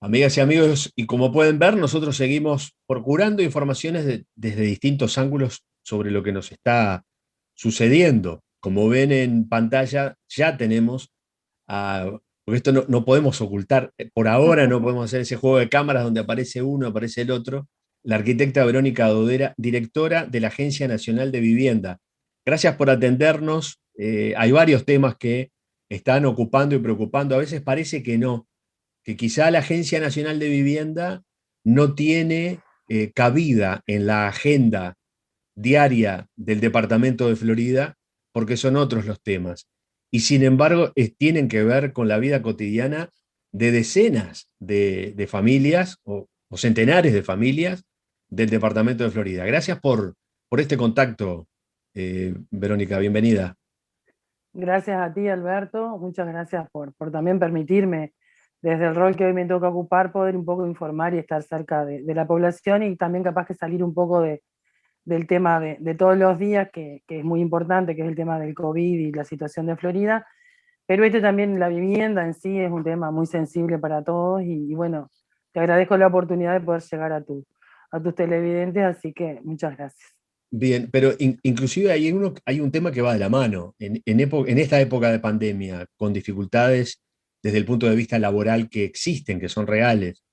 Amigas y amigos, y como pueden ver, nosotros seguimos procurando informaciones desde distintos ángulos sobre lo que nos está sucediendo. Como ven en pantalla, ya tenemos, porque esto no podemos ocultar, por ahora no podemos hacer ese juego de cámaras donde aparece uno, aparece el otro, la arquitecta Verónica Dodera, directora de la Agencia Nacional de Vivienda. Gracias por atendernos. Hay varios temas que están ocupando y preocupando. A veces parece que quizá la Agencia Nacional de Vivienda no tiene cabida en la agenda diaria del Departamento de Florida, porque son otros los temas. Y sin embargo, tienen que ver con la vida cotidiana de decenas de familias o centenares de familias del Departamento de Florida. Gracias por este contacto, Verónica, bienvenida. Gracias a ti, Alberto. Muchas gracias por también permitirme, desde el rol que hoy me toca ocupar, poder un poco informar y estar cerca de la población y también capaz que salir un poco del tema de todos los días, que es muy importante, que es el tema del COVID y la situación de Florida. Pero este también, la vivienda en sí, es un tema muy sensible para todos y bueno, te agradezco la oportunidad de poder llegar a tus televidentes, así que muchas gracias. Bien, pero inclusive hay un tema que va de la mano. En esta época de pandemia, con dificultades desde el punto de vista laboral que existen, que son reales,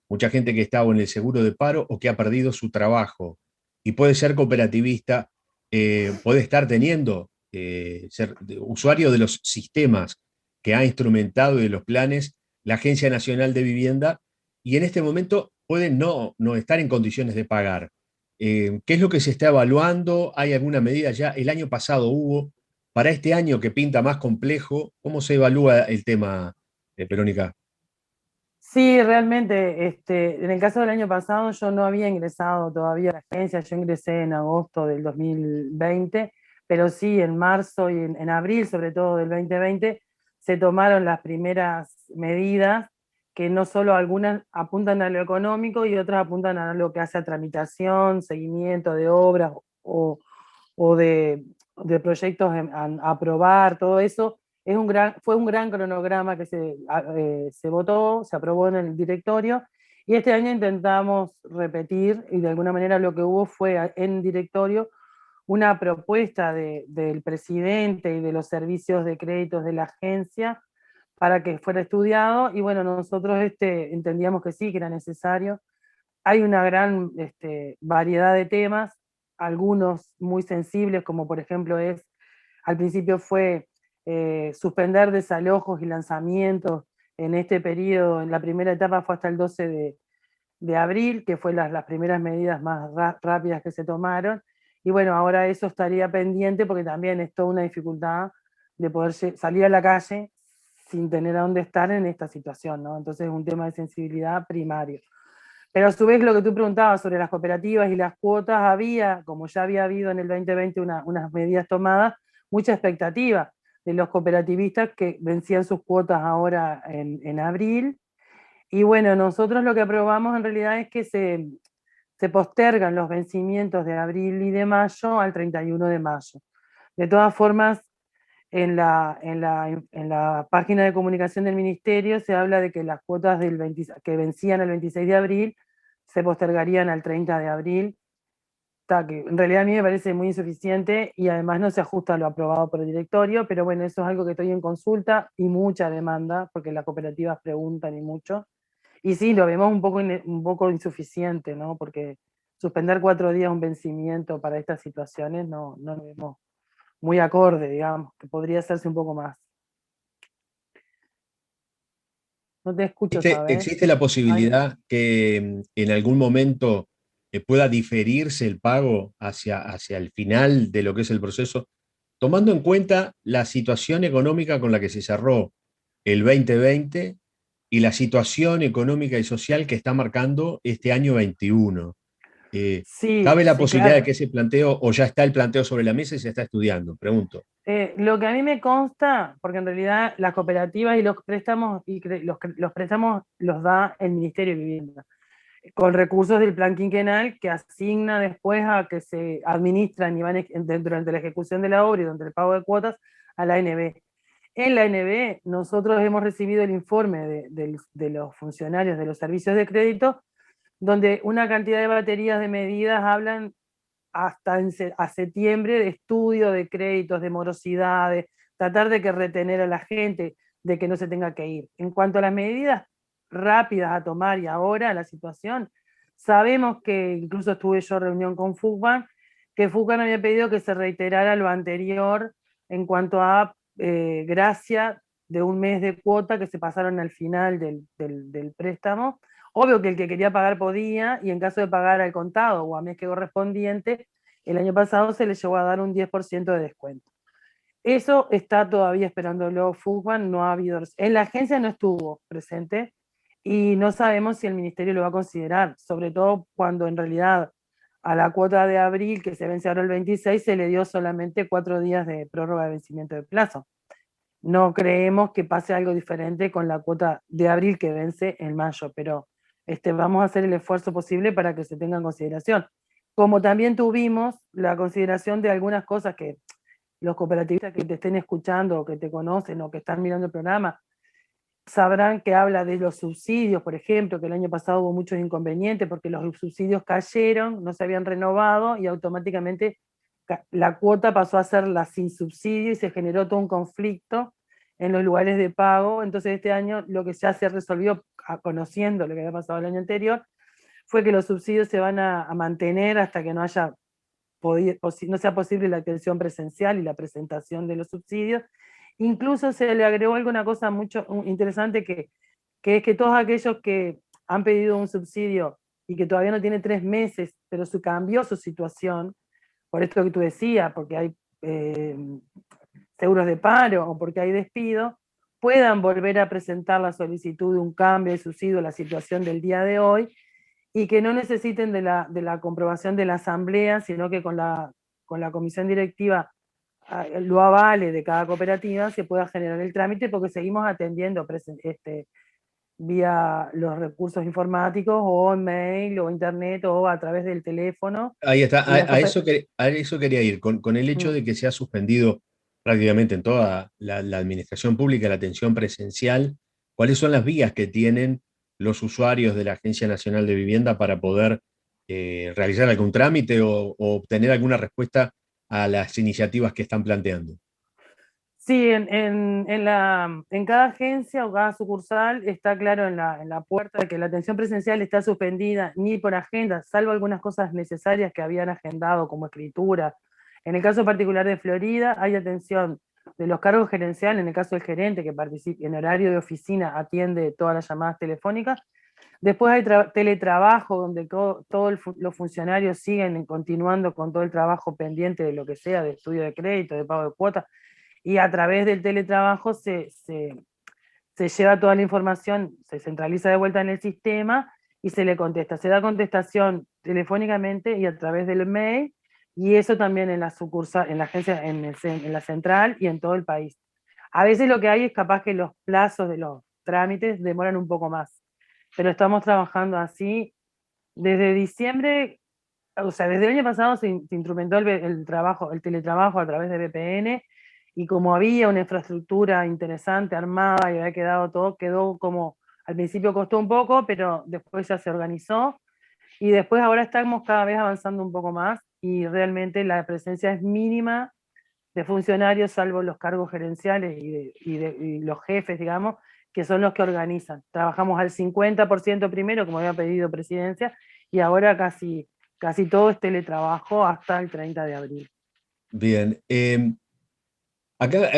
mucha gente que está o en el seguro de paro o que ha perdido su trabajo y puede ser cooperativista, puede estar teniendo, ser usuario de los sistemas que ha instrumentado y de los planes la Agencia Nacional de Vivienda y en este momento puede no estar en condiciones de pagar. ¿Qué es lo que se está evaluando? ¿Hay alguna medida ya? El año pasado hubo. Para este año que pinta más complejo, ¿cómo se evalúa el tema, Verónica? Sí, realmente, en el caso del año pasado yo no había ingresado todavía a la agencia, yo ingresé en agosto del 2020, pero sí en marzo y en abril, sobre todo del 2020, se tomaron las primeras medidas que no solo algunas apuntan a lo económico y otras apuntan a lo que hace a tramitación, seguimiento de obras o de proyectos a aprobar, todo eso. Fue un gran cronograma que se votó, se aprobó en el directorio, y este año intentamos repetir, y de alguna manera lo que hubo fue en directorio una propuesta del presidente y de los servicios de créditos de la agencia para que fuera estudiado, y bueno, nosotros entendíamos que sí, que era necesario. Hay una gran variedad de temas, algunos muy sensibles, como por ejemplo al principio fue suspender desalojos y lanzamientos en este periodo. En la primera etapa fue hasta el 12 de abril, que fue las primeras medidas más rápidas que se tomaron. Y bueno, ahora eso estaría pendiente porque también es toda una dificultad de poder salir a la calle sin tener a dónde estar en esta situación, ¿no? Entonces es un tema de sensibilidad primario. Pero a su vez lo que tú preguntabas sobre las cooperativas y las cuotas, había, como ya había habido en el 2020 unas medidas tomadas, mucha expectativa de los cooperativistas que vencían sus cuotas ahora en abril. Y bueno, nosotros lo que aprobamos en realidad es que se postergan los vencimientos de abril y de mayo al 31 de mayo. De todas formas, en la página de comunicación del ministerio se habla de que las cuotas que vencían el 26 de abril se postergarían al 30 de abril, que en realidad a mí me parece muy insuficiente y además no se ajusta a lo aprobado por el directorio, pero bueno, eso es algo que estoy en consulta y mucha demanda, porque las cooperativas preguntan y mucho. Y sí, lo vemos un poco insuficiente, ¿no? Porque suspender 4 días un vencimiento para estas situaciones no lo vemos muy acorde, digamos, que podría hacerse un poco más. No te escucho, ¿sabes? ¿Existe la Ay, posibilidad que en algún momento pueda diferirse el pago hacia el final de lo que es el proceso, tomando en cuenta la situación económica con la que se cerró el 2020 y la situación económica y social que está marcando este año 21? Eh, sí, ¿Cabe la sí, posibilidad de claro. que ese planteo, o ya está el planteo sobre la mesa y se está estudiando? Pregunto. Lo que a mí me consta, porque en realidad las cooperativas y los préstamos, los préstamos los da el Ministerio de Vivienda, con recursos del plan quinquenal que asigna después a que se administran y van durante la ejecución de la obra y durante el pago de cuotas a la ANB. En la ANB nosotros hemos recibido el informe de los funcionarios de los servicios de crédito, donde una cantidad de baterías de medidas hablan hasta a septiembre de estudio de créditos, de morosidades, tratar de que retener a la gente, de que no se tenga que ir. En cuanto a las medidas rápidas a tomar y ahora la situación, sabemos que, incluso estuve yo en reunión con FUCBAN, que FUCBAN había pedido que se reiterara lo anterior en cuanto a gracia de un mes de cuota que se pasaron al final del préstamo. Obvio que el que quería pagar podía, y en caso de pagar al contado o a mes que correspondiente, el año pasado se le llegó a dar un 10% de descuento. Eso está todavía esperándolo FUCBAN, no ha habido, en la agencia no estuvo presente, y no sabemos si el ministerio lo va a considerar, sobre todo cuando en realidad a la cuota de abril, que se vence ahora el 26, se le dio solamente 4 días de prórroga de vencimiento de plazo. No creemos que pase algo diferente con la cuota de abril que vence en mayo, pero vamos a hacer el esfuerzo posible para que se tenga en consideración. Como también tuvimos la consideración de algunas cosas que los cooperativistas que te estén escuchando o que te conocen o que están mirando el programa sabrán que habla de los subsidios, por ejemplo, que el año pasado hubo muchos inconvenientes porque los subsidios cayeron, no se habían renovado y automáticamente la cuota pasó a ser la sin subsidio y se generó todo un conflicto en los lugares de pago. Entonces este año lo que ya se resolvió, conociendo lo que había pasado el año anterior, fue que los subsidios se van a mantener hasta que no haya no sea posible la atención presencial y la presentación de los subsidios. Incluso se le agregó alguna cosa mucho interesante, que es que todos aquellos que han pedido un subsidio y que todavía no tiene 3 meses, pero cambió su situación, por esto que tú decías, porque hay seguros de paro o porque hay despido, puedan volver a presentar la solicitud de un cambio de subsidio a la situación del día de hoy, y que no necesiten de la comprobación de la asamblea, sino que con la comisión directiva lo avale de cada cooperativa, se pueda generar el trámite, porque seguimos atendiendo vía los recursos informáticos, o mail, o internet, o a través del teléfono. Ahí está, Y las a eso quería ir, con el hecho de que se ha suspendido prácticamente en toda la administración pública la atención presencial. ¿Cuáles son las vías que tienen los usuarios de la Agencia Nacional de Vivienda para poder realizar algún trámite o obtener alguna respuesta a las iniciativas que están planteando? Sí, en cada agencia o cada sucursal está claro en la puerta de que la atención presencial está suspendida, ni por agenda, salvo algunas cosas necesarias que habían agendado, como escritura. En el caso particular de Florida, hay atención de los cargos gerenciales, en el caso del gerente, que participa en horario de oficina, atiende todas las llamadas telefónicas. Después hay teletrabajo, donde todos los funcionarios siguen continuando con todo el trabajo pendiente de lo que sea, de estudio de crédito, de pago de cuotas, y a través del teletrabajo se lleva toda la información, se centraliza de vuelta en el sistema y se le contesta. Se da contestación telefónicamente y a través del mail, y eso también en la sucursal, en la agencia, en la central y en todo el país. A veces lo que hay es capaz que los plazos de los trámites demoran un poco más, pero estamos trabajando así desde diciembre. O sea, desde el año pasado se instrumentó el teletrabajo a través de VPN, y como había una infraestructura interesante armada y había quedado todo, quedó como, al principio costó un poco, pero después ya se organizó, y después ahora estamos cada vez avanzando un poco más, y realmente la presencia es mínima de funcionarios, salvo los cargos gerenciales y los jefes, digamos, que son los que organizan. Trabajamos al 50% primero, como había pedido Presidencia, y ahora casi todo es teletrabajo hasta el 30 de abril. Bien. Acá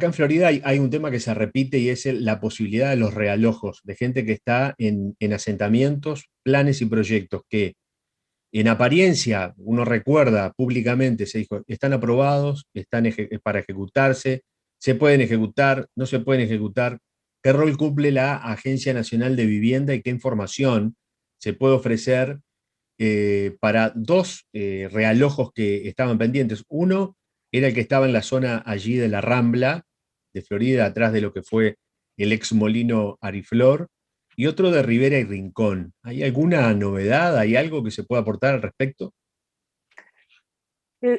en Florida hay un tema que se repite y es la posibilidad de los realojos, de gente que está en asentamientos, planes y proyectos que en apariencia uno recuerda públicamente, se dijo, están aprobados, están para ejecutarse, se pueden ejecutar, no se pueden ejecutar. ¿Qué rol cumple la Agencia Nacional de Vivienda y qué información se puede ofrecer para dos realojos que estaban pendientes? Uno era el que estaba en la zona allí de la Rambla de Florida, atrás de lo que fue el ex molino Ariflor, y otro de Rivera y Rincón. ¿Hay alguna novedad? ¿Hay algo que se pueda aportar al respecto?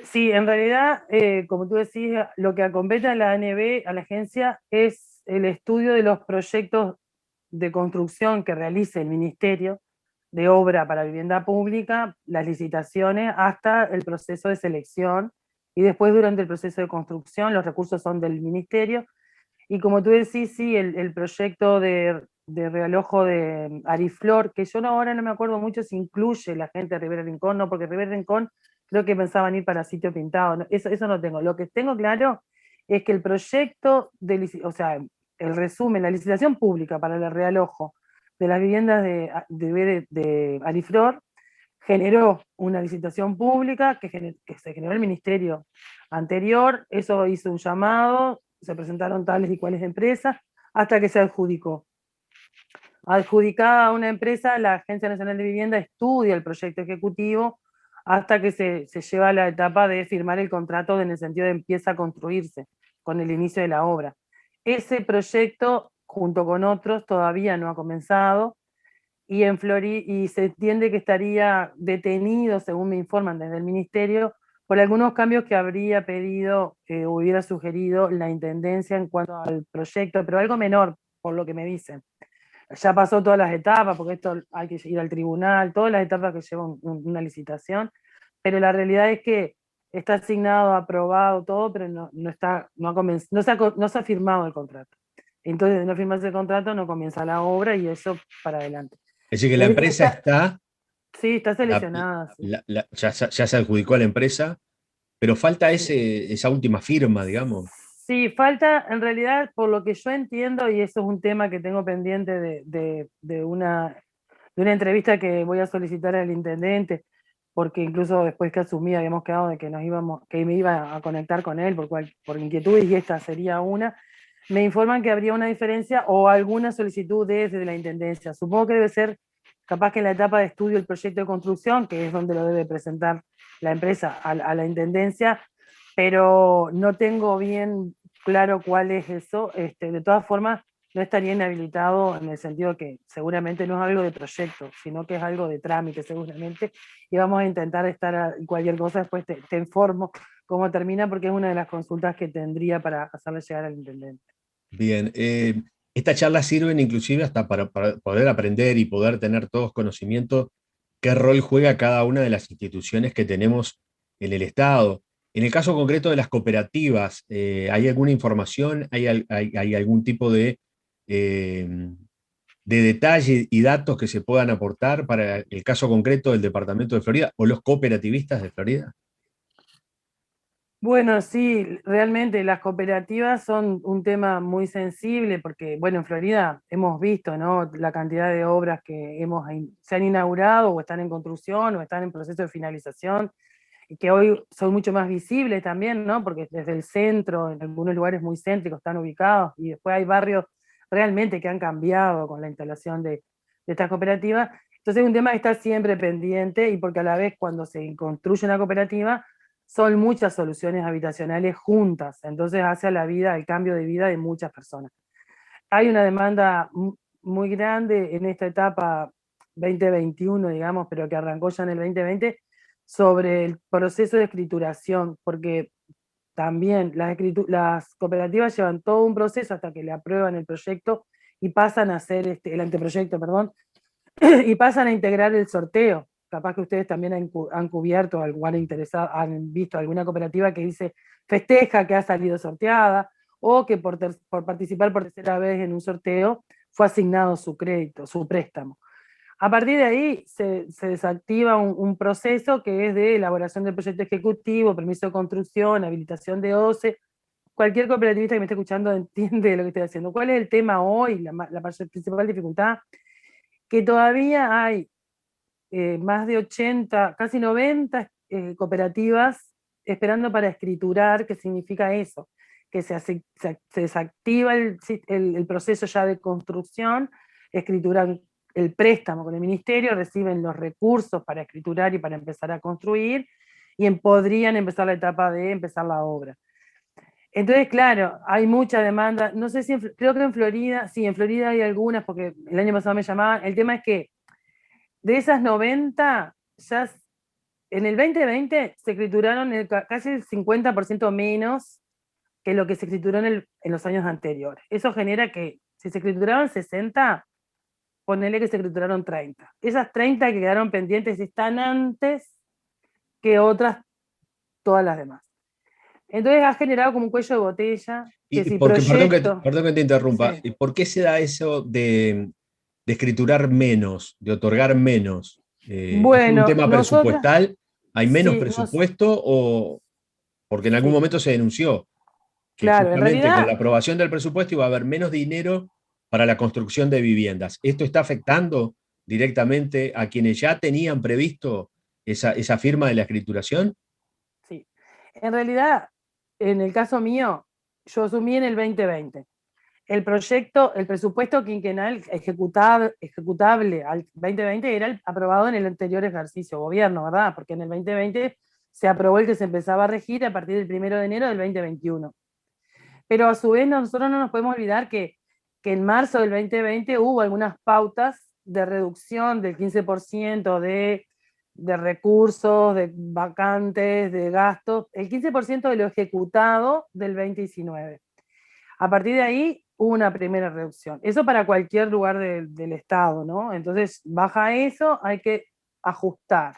Sí, en realidad, como tú decís, lo que acompete a la ANB, a la agencia, es el estudio de los proyectos de construcción que realice el Ministerio de Obra para Vivienda Pública, las licitaciones, hasta el proceso de selección, y después durante el proceso de construcción los recursos son del Ministerio, y como tú decís, sí, el proyecto de realojo de Ariflor, que yo ahora no me acuerdo mucho si incluye la gente de Rivera Rincón, no, porque Rivera Rincón creo que pensaban ir para sitio pintado, no, eso no tengo. Lo que tengo claro es que el proyecto, o sea, el resumen, la licitación pública para el realojo de las viviendas de Ariflor, generó una licitación pública que se generó el ministerio anterior, eso hizo un llamado, se presentaron tales y cuales empresas, hasta que se adjudicó. Adjudicada a una empresa, la Agencia Nacional de Vivienda estudia el proyecto ejecutivo hasta que se lleva a la etapa de firmar el contrato en el sentido de empieza a construirse con el inicio de la obra. Ese proyecto, junto con otros, todavía no ha comenzado, y se entiende que estaría detenido, según me informan desde el ministerio, por algunos cambios que habría pedido o hubiera sugerido la intendencia en cuanto al proyecto, pero algo menor, por lo que me dicen. Ya pasó todas las etapas, porque esto hay que ir al tribunal, todas las etapas que lleva una licitación, pero la realidad es que está asignado, aprobado, todo, pero no se ha firmado el contrato. Entonces, de no firmarse el contrato, no comienza la obra y eso para adelante. Es decir, que la Esta, empresa esta- está, sí, está seleccionada. Sí. ya se adjudicó a la empresa, pero falta esa última firma, digamos. Sí, falta, en realidad, por lo que yo entiendo, y eso es un tema que tengo pendiente de una entrevista que voy a solicitar al intendente, porque incluso después que asumí habíamos quedado de que que me iba a conectar con él por inquietudes, y esta sería una. Me informan que habría una diferencia o alguna solicitud desde la intendencia. Supongo que debe ser capaz que en la etapa de estudio del proyecto de construcción, que es donde lo debe presentar la empresa a la intendencia, pero no tengo bien claro cuál es eso. De todas formas, no estaría inhabilitado en el sentido que seguramente no es algo de proyecto, sino que es algo de trámite seguramente, y vamos a intentar cualquier cosa, después te informo cómo termina, porque es una de las consultas que tendría para hacerle llegar al intendente. Bien, estas charlas sirven inclusive hasta para poder aprender y poder tener todos conocimiento qué rol juega cada una de las instituciones que tenemos en el Estado. En el caso concreto de las cooperativas, ¿hay alguna información? ¿Hay algún tipo eh, de detalle y datos que se puedan aportar para el caso concreto del Departamento de Florida o los cooperativistas de Florida? Bueno, sí, realmente las cooperativas son un tema muy sensible porque, bueno, en Florida hemos visto, ¿no?, la cantidad de obras que se han inaugurado o están en construcción o están en proceso de finalización, y que hoy son mucho más visibles también, ¿no?, porque desde el centro, en algunos lugares muy céntricos están ubicados, y después hay barrios realmente que han cambiado con la instalación de estas cooperativas. Entonces es un tema que está siempre pendiente, y porque a la vez cuando se construye una cooperativa son muchas soluciones habitacionales juntas, entonces hace a la vida, el cambio de vida de muchas personas. Hay una demanda muy grande en esta etapa 2021, digamos, pero que arrancó ya en el 2020, sobre el proceso de escrituración, porque también las cooperativas llevan todo un proceso hasta que le aprueban el proyecto y pasan a hacer el anteproyecto, perdón, y pasan a integrar el sorteo. Capaz que ustedes también han cubierto o han visto alguna cooperativa que dice festeja que ha salido sorteada, o que por participar por tercera vez en un sorteo fue asignado su crédito, su préstamo. A partir de ahí se desactiva un proceso que es de elaboración del proyecto ejecutivo, permiso de construcción, habilitación de OCE. Cualquier cooperativista que me esté escuchando entiende lo que estoy haciendo. ¿Cuál es el tema hoy? La principal dificultad, que todavía hay más de 80, casi 90 cooperativas esperando para escriturar. ¿Qué significa eso? Que se desactiva el proceso ya de construcción, escrituran el préstamo con el ministerio, reciben los recursos para escriturar y para empezar a construir, y podrían empezar la etapa de empezar la obra. Entonces, claro, hay mucha demanda. No sé si, creo que en Florida, sí, en Florida hay algunas, porque el año pasado me llamaban. El tema es que de esas 90, ya en el 2020 se escrituraron casi el 50% menos que lo que se escrituró en los años anteriores. Eso genera que si se escrituraron 60, ponele que se escrituraron 30. Esas 30 que quedaron pendientes están antes que otras, todas las demás. Entonces ha generado como un cuello de botella, que Y si porque, proyecto... perdón que te interrumpa, Sí. ¿y por qué se da eso de escriturar menos, de otorgar menos? ¿Es por un Bueno, tema nosotras, presupuestal? ¿Hay menos sí, presupuesto o porque en algún sí, momento se denunció que claro, en justamente con la realidad aprobación del presupuesto iba a haber menos dinero para la construcción de viviendas? ¿Esto está afectando directamente a quienes ya tenían previsto esa firma de la escrituración? sí. En realidad, en el caso mío, yo asumí en el 2020. El proyecto, el presupuesto quinquenal ejecutable al 2020 era aprobado en el anterior ejercicio gobierno, ¿verdad? Porque en el 2020 se aprobó el que se empezaba a regir a partir del 1 de enero del 2021. Pero a su vez nosotros no nos podemos olvidar que en marzo del 2020 hubo algunas pautas de reducción del 15% de recursos, de vacantes, de gastos, el 15% de lo ejecutado del 2019. A partir de ahí hubo una primera reducción. Eso para cualquier lugar del Estado, ¿no? Entonces, baja eso, hay que ajustar.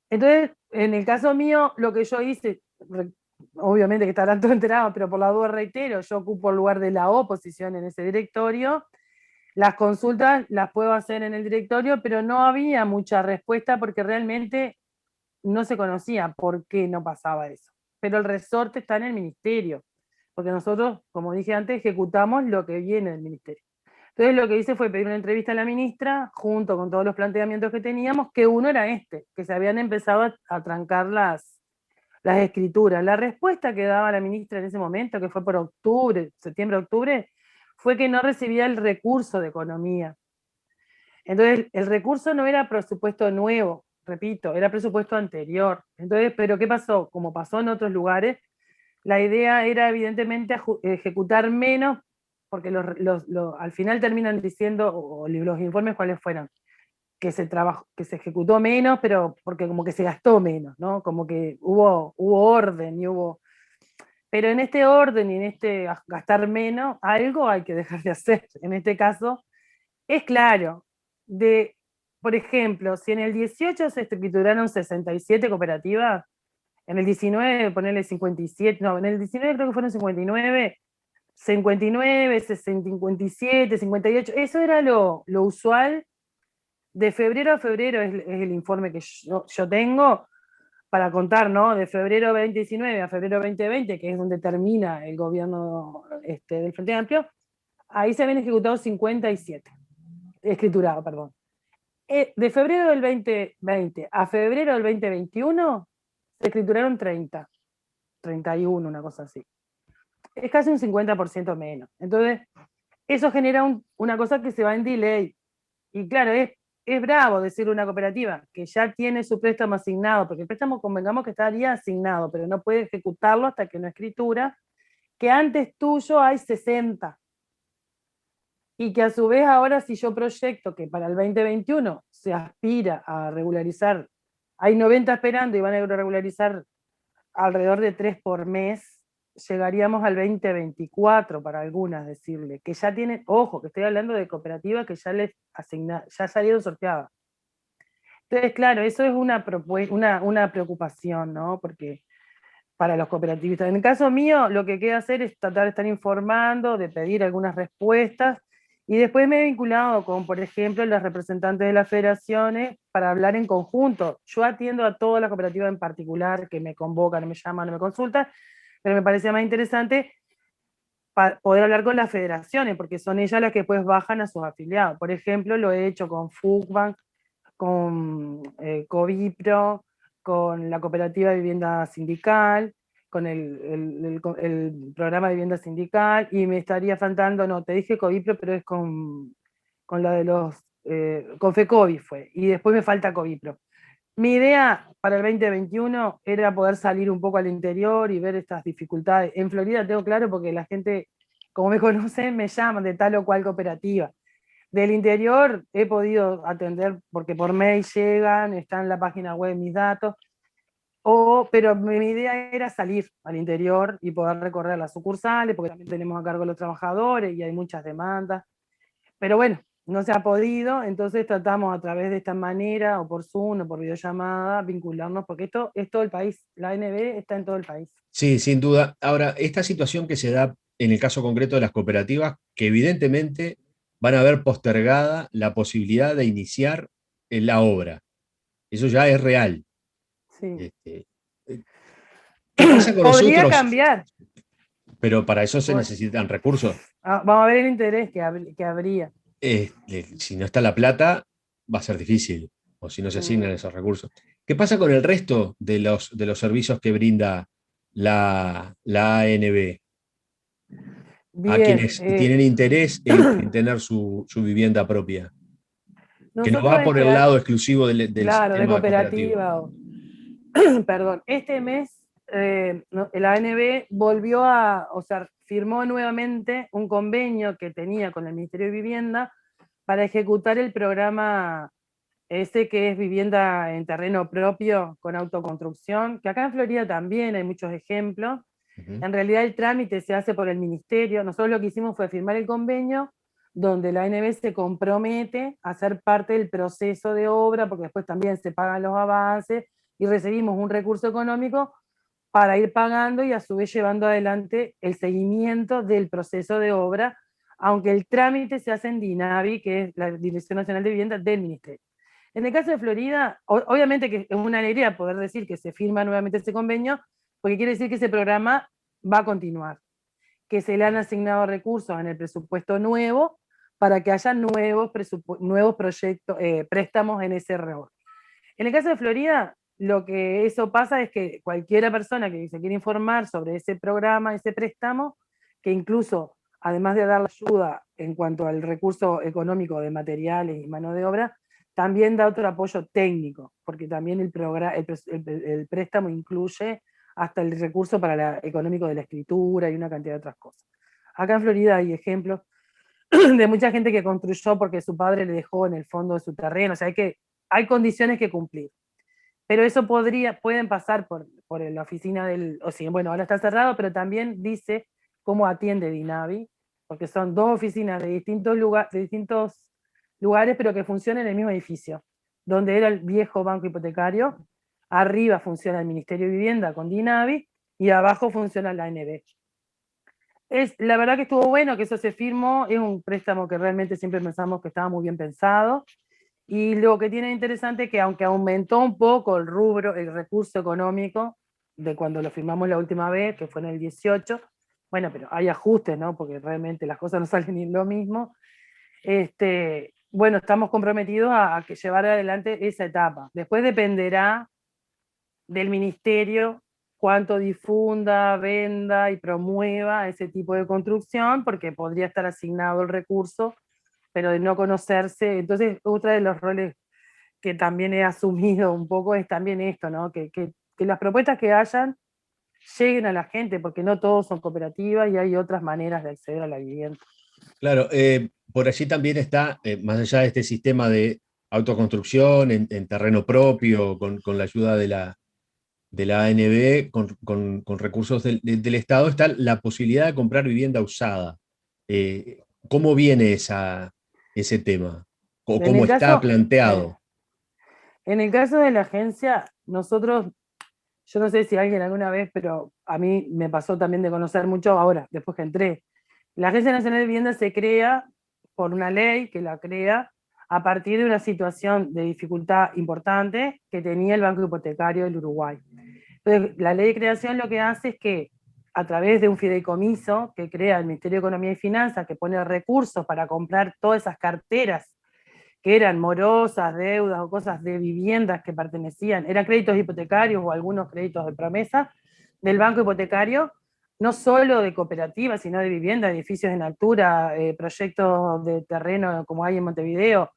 Entonces, en el caso mío, lo que yo hice, obviamente que estarán todos enterados, pero por la duda reitero, yo ocupo el lugar de la oposición en ese directorio. Las consultas las puedo hacer en el directorio, pero no había mucha respuesta porque realmente no se conocía por qué no pasaba eso. Pero el resorte está en el ministerio, porque nosotros, como dije antes, ejecutamos lo que viene del ministerio. Entonces lo que hice fue pedir una entrevista a la ministra, junto con todos los planteamientos que teníamos, que uno era este, que se habían empezado a trancar las escrituras. La respuesta que daba la ministra en ese momento, que fue por octubre, septiembre-octubre, fue que no recibía el recurso de economía. Entonces, el recurso no era presupuesto nuevo, repito, era presupuesto anterior. Entonces, ¿pero qué pasó? Como pasó en otros lugares, la idea era evidentemente ejecutar menos, porque al final terminan diciendo, o los informes cuáles fueron, que se ejecutó menos, pero porque como que se gastó menos, ¿no? Como que hubo orden y hubo... Pero en este orden y en este gastar menos, algo hay que dejar de hacer. En este caso, es claro, por ejemplo, si en el 18 se escrituraron 67 cooperativas, en el 19 ponerle 57, no, en el 19 creo que fueron 59, 59, 57, 58, eso era lo usual. De febrero a febrero es el informe que yo tengo para contar, ¿no? De febrero 2019 a febrero 2020, que es donde termina el gobierno del Frente Amplio, ahí se habían ejecutado 57, escriturado, perdón. De febrero del 2020 a febrero del 2021 se escrituraron 30, 31, una cosa así. Es casi un 50% menos. Entonces, eso genera una cosa que se va en delay. Y claro, es bravo decir una cooperativa que ya tiene su préstamo asignado, porque el préstamo convengamos que estaría asignado, pero no puede ejecutarlo hasta que no escritura, que antes tuyo hay 60. Y que a su vez ahora si yo proyecto que para el 2021 se aspira a regularizar, hay 90 esperando y van a regularizar alrededor de 3 por mes, llegaríamos al 2024 para algunas decirle, que ya tienen, ojo, que estoy hablando de cooperativas que ya les ya salieron sorteadas. Entonces, claro, eso es una preocupación, ¿no? Porque para los cooperativistas. En el caso mío, lo que queda hacer es tratar de estar informando, de pedir algunas respuestas, y después me he vinculado con, por ejemplo, los representantes de las federaciones para hablar en conjunto. Yo atiendo a todas las cooperativas en particular que me convocan, me llaman, me consultan, pero me parecía más interesante poder hablar con las federaciones, porque son ellas las que después bajan a sus afiliados. Por ejemplo, lo he hecho con FUCBank, con Covipro, con la cooperativa de vivienda sindical, con el programa de vivienda sindical, y me estaría faltando, no, te dije Covipro, pero es con la de los, con FECOVI fue, y después me falta Covipro. Mi idea para el 2021 era poder salir un poco al interior y ver estas dificultades. En Florida tengo claro porque la gente, como me conocen, me llaman de tal o cual cooperativa. Del interior he podido atender porque por mail llegan, está en la página web mis datos, pero mi idea era salir al interior y poder recorrer las sucursales, porque también tenemos a cargo los trabajadores y hay muchas demandas. Pero bueno, no se ha podido, entonces tratamos a través de esta manera, o por Zoom, o por videollamada, vincularnos, porque esto es todo el país, la ANB está en todo el país. Sí, sin duda. Ahora, esta situación que se da en el caso concreto de las cooperativas, que evidentemente van a ver postergada la posibilidad de iniciar la obra. Eso ya es real. Sí. Este, ¿Qué pasa con Podría nosotros? cambiar. Pero para eso se necesitan recursos. Vamos a ver el interés que habría. Si no está la plata, va a ser difícil, o si no se asignan esos recursos. ¿Qué pasa con el resto de los servicios que brinda la ANB? A Bien, quienes tienen interés en tener su vivienda propia, que no nosotros va por el lado exclusivo del claro, de sistema cooperativo. cooperativa, perdón, este mes la ANB volvió o sea, firmó nuevamente un convenio que tenía con el Ministerio de Vivienda para ejecutar el programa ese que es vivienda en terreno propio con autoconstrucción, que acá en Florida también hay muchos ejemplos. Ujú. En realidad el trámite se hace por el ministerio. Nosotros lo que hicimos fue firmar el convenio donde la ANB se compromete a ser parte del proceso de obra, porque después también se pagan los avances y recibimos un recurso económico para ir pagando y a su vez llevando adelante el seguimiento del proceso de obra, aunque el trámite se hace en DINAVI, que es la Dirección Nacional de Vivienda del Ministerio. En el caso de Florida, obviamente que es una alegría poder decir que se firma nuevamente ese convenio, porque quiere decir que ese programa va a continuar, que se le han asignado recursos en el presupuesto nuevo para que haya nuevos proyectos, préstamos en ese rol. En el caso de Florida, lo que eso pasa es que cualquiera persona que se quiera informar sobre ese programa, ese préstamo, que incluso, además de dar la ayuda en cuanto al recurso económico de materiales y mano de obra, también da otro apoyo técnico, porque también el préstamo incluye hasta el recurso económico de la escritura y una cantidad de otras cosas. Acá en Florida hay ejemplos de mucha gente que construyó porque su padre le dejó en el fondo de su terreno, o sea, hay condiciones que cumplir. Pero eso pueden pasar por la oficina o sea, bueno, ahora está cerrado, pero también dice cómo atiende Dinavi, porque son dos oficinas de distintos lugares, pero que funcionan en el mismo edificio, donde era el viejo banco hipotecario, arriba funciona el Ministerio de Vivienda con Dinavi, y abajo funciona la ANB. La verdad que estuvo bueno que eso se firmó, es un préstamo que realmente siempre pensamos que estaba muy bien pensado, y lo que tiene interesante es que aunque aumentó un poco el rubro, el recurso económico de cuando lo firmamos la última vez, que fue en el 18, bueno, pero hay ajustes, ¿no? Porque realmente las cosas no salen ni lo mismo. Bueno, estamos comprometidos a que llevar adelante esa etapa. Después dependerá del ministerio cuánto difunda, venda y promueva ese tipo de construcción, porque podría estar asignado el recurso, pero de no conocerse. Entonces, otro de los roles que también he asumido un poco es también esto, ¿no? Que las propuestas que hayan lleguen a la gente, porque no todos son cooperativas y hay otras maneras de acceder a la vivienda. Claro, por allí también está, más allá de este sistema de autoconstrucción en terreno propio, con la ayuda de la ANB, con recursos del Estado, está la posibilidad de comprar vivienda usada. ¿Cómo viene ese tema? ¿O En cómo el está caso, planteado? en el caso de la agencia, nosotros, yo no sé si alguien alguna vez, pero a mí me pasó también de conocer mucho ahora, después que entré. La Agencia Nacional de Vivienda se crea por una ley que la crea a partir de una situación de dificultad importante que tenía el Banco Hipotecario del Uruguay. Entonces, la ley de creación lo que hace es que a través de un fideicomiso que crea el Ministerio de Economía y Finanzas, que pone recursos para comprar todas esas carteras que eran morosas, deudas o cosas de viviendas que pertenecían, eran créditos hipotecarios o algunos créditos de promesa del banco hipotecario, no solo de cooperativas, sino de vivienda, edificios en altura, proyectos de terreno como hay en Montevideo,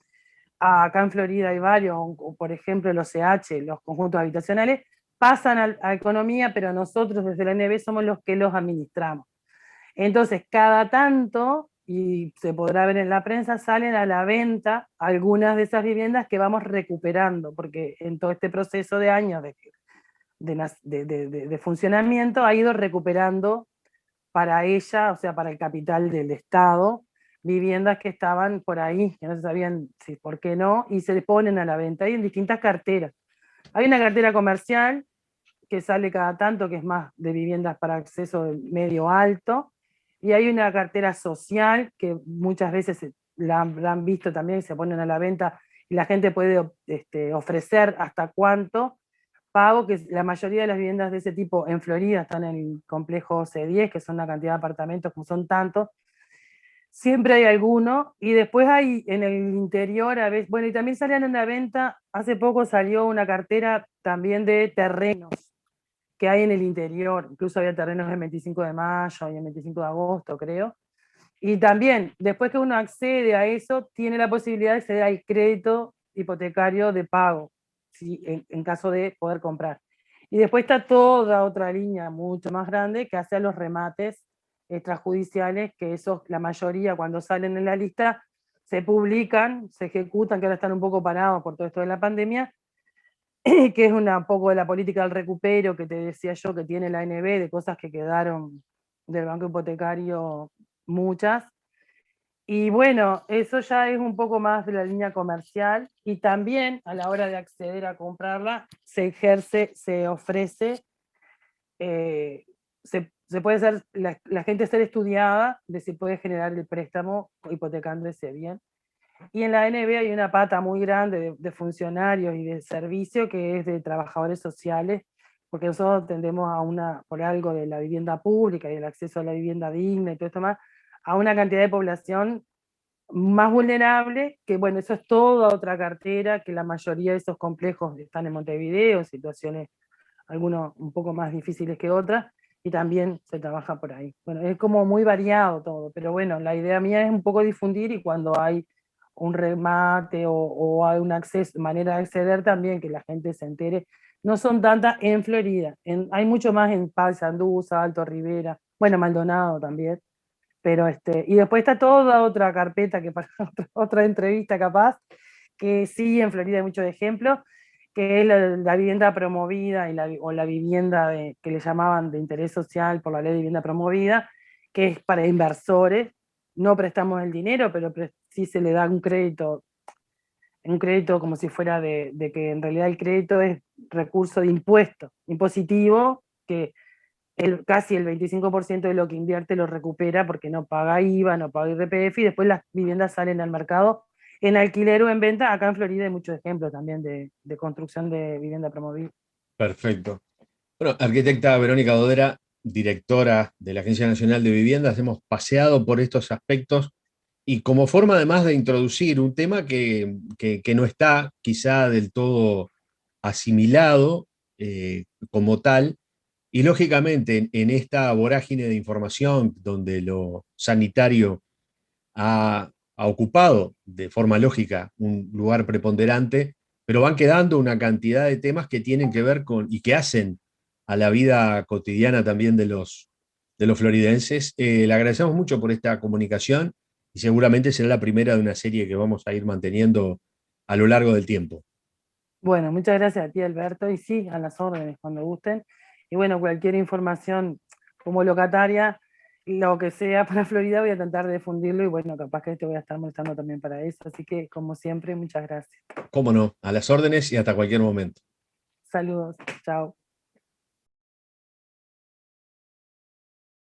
acá en Florida hay varios, o por ejemplo los CH, los conjuntos habitacionales, pasan a economía, pero nosotros desde la NB somos los que los administramos. Entonces, cada tanto y se podrá ver en la prensa, salen a la venta algunas de esas viviendas que vamos recuperando, porque en todo este proceso de años de funcionamiento ha ido recuperando para ella, o sea, para el capital del Estado, viviendas que estaban por ahí, que no se sabían si por qué no, y se ponen a la venta. Hay en distintas carteras. Hay una cartera comercial que sale cada tanto, que es más de viviendas para acceso medio alto, y hay una cartera social que muchas veces la han visto también, se ponen a la venta y la gente puede ofrecer hasta cuánto pago, que la mayoría de las viviendas de ese tipo en Florida están en el complejo C10, que son una cantidad de apartamentos, como son tantos, siempre hay alguno, y después hay en el interior, a veces, bueno, y también salían en la venta, hace poco salió una cartera también de terrenos que hay en el interior, incluso había terrenos el 25 de mayo y el 25 de agosto, creo. Y también, después que uno accede a eso, tiene la posibilidad de acceder al crédito hipotecario de pago, ¿sí? En caso de poder comprar. Y después está toda otra línea mucho más grande que hace a los remates extrajudiciales, que esos, la mayoría cuando salen en la lista, se publican, se ejecutan, que ahora están un poco parados por todo esto de la pandemia, que es un poco de la política del recupero que te decía yo que tiene la ANB, de cosas que quedaron del banco hipotecario, muchas. Y bueno, eso ya es un poco más de la línea comercial, y también a la hora de acceder a comprarla se ejerce, se ofrece, se puede ser, la gente ser estudiada de si puede generar el préstamo hipotecando ese bien. Y en la ANB hay una pata muy grande de funcionarios y de servicio que es de trabajadores sociales, porque nosotros tendemos a una, por algo de la vivienda pública y el acceso a la vivienda digna y todo esto más, a una cantidad de población más vulnerable, que bueno, eso es toda otra cartera, que la mayoría de esos complejos están en Montevideo, en situaciones algunos un poco más difíciles que otras, y también se trabaja por ahí. Bueno, es como muy variado todo, pero bueno, la idea mía es un poco difundir, y cuando hay un remate o hay un acceso, manera de acceder también, que la gente se entere. No son tantas en Florida, hay mucho más en Paysandú, Alto Rivera, bueno, Maldonado también, pero y después está toda otra carpeta que para otra entrevista capaz, que sí, en Florida hay muchos ejemplos, que es la vivienda promovida o la vivienda que le llamaban de interés social por la ley de vivienda promovida, que es para inversores. No prestamos el dinero, pero sí se le da un crédito como si fuera de que en realidad el crédito es recurso de impuesto, impositivo, que casi el 25% de lo que invierte lo recupera porque no paga IVA, no paga IRPF, y después las viviendas salen al mercado en alquiler o en venta. Acá en Florida hay muchos ejemplos también de construcción de vivienda promovida. Perfecto. Bueno, arquitecta Verónica Dodera, directora de la Agencia Nacional de Viviendas, hemos paseado por estos aspectos y como forma además de introducir un tema que no está quizá del todo asimilado como tal, y lógicamente en esta vorágine de información donde lo sanitario ha ocupado de forma lógica un lugar preponderante, pero van quedando una cantidad de temas que tienen que ver con y que hacen a la vida cotidiana también de los floridenses. Le agradecemos mucho por esta comunicación y seguramente será la primera de una serie que vamos a ir manteniendo a lo largo del tiempo. Bueno, muchas gracias a ti, Alberto, y sí, a las órdenes cuando gusten. Y bueno, cualquier información como locataria, lo que sea para Florida, voy a tratar de difundirlo, y bueno, capaz que te voy a estar molestando también para eso. Así que, como siempre, muchas gracias. Cómo no, a las órdenes y hasta cualquier momento. Saludos, chao.